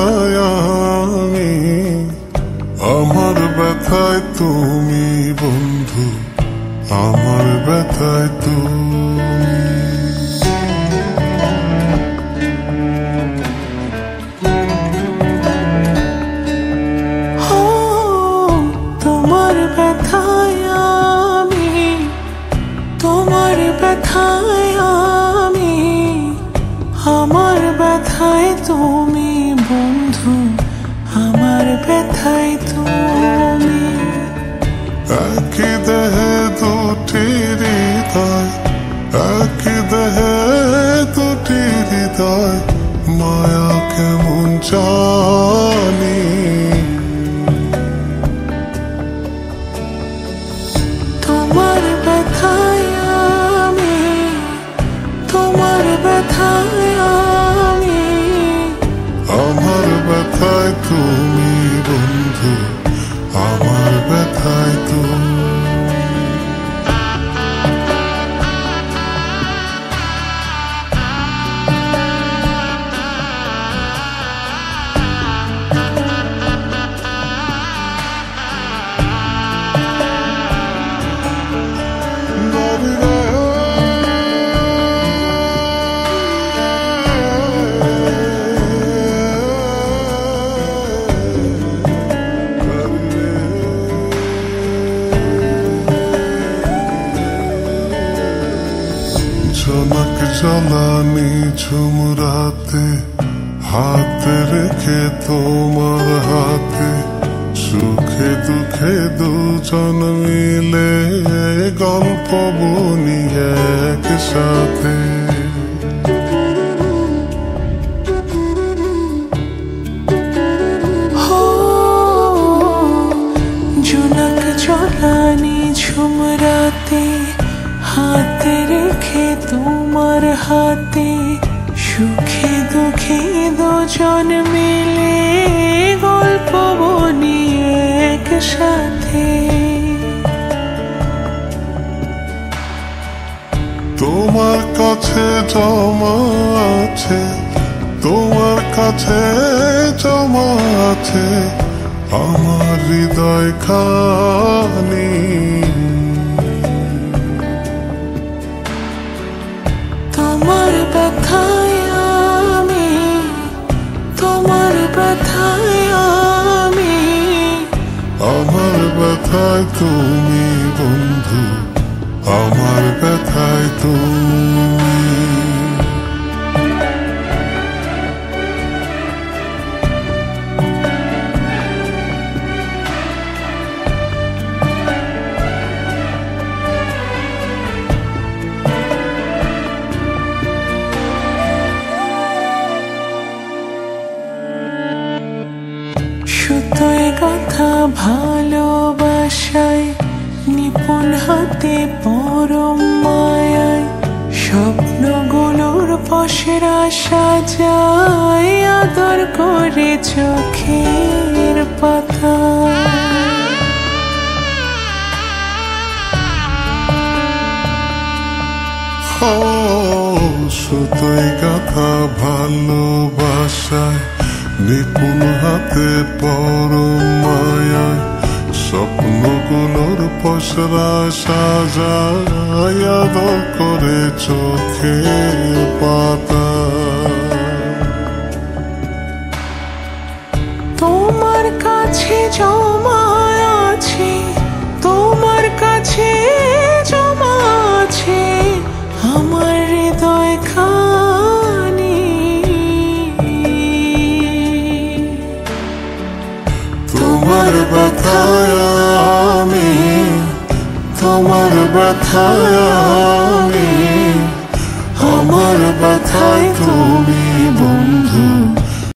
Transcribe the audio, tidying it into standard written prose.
ব্যথায় আমি, আমার ব্যথায় তুমি বন্ধু, আমার ব্যথায় তুমি। তোমার ব্যথায় আমি, তোমার ব্যথায় আমি, আমার ব্যথায় তুমি বন্ধু, আমার ব্যথায় তুমি। একই দেহে দুটি হৃদয়, একই দেহে দুটি হৃদয়, মায়া কেমন জানি। তোমার ব্যথায় আমি, তোমার ব্যথায় আমি, আমার ব্যথায় তুমি বন্ধু, আমার ব্যথায় তুমি। জনক জ্বালানি ঝুমরাতে, হাতে রেখে তোমার হাতে, সুখে দুঃখে দুজন মিলে গল্প বনি একসাথে। জোনাক জ্বালানি ঝুমরাতে, হাতে রেখে তোমার হাতে, সুখে দুঃখে দুজন মিলে গল্প বনি একসাথে। তোমার কাছে জমা আছে, তোমার কাছে জমা আছে আমার হৃদয় খানি। তোমার ব্যথায় আমি, তোমার ব্যথায় আমি, আমার ব্যথায় তুমি বন্ধু, আমার ব্যথায় তুমি। সুতোয় গাঁথা ভালোবাসায়, নিপুণ হাতে পরম মায়ায়, স্বপ্নগুলোর পসরা সাজায়, আদর করে চোখের পাতা। সুতোয় গাঁথা ভালোবাসায়, নিপুণ হাতে পরম মায়ায়, স্বপ্নগুলোর পসরা সাজায়, আদর করে চোখের পাতা। তোমার কাছে জমা আছে, তোমার কাছে জমা আছে আমার হৃদয় খানি। তোমার ব্যথায় আমি, তোমার ব্যথায় আমি, আমার ব্যথায় তুমি।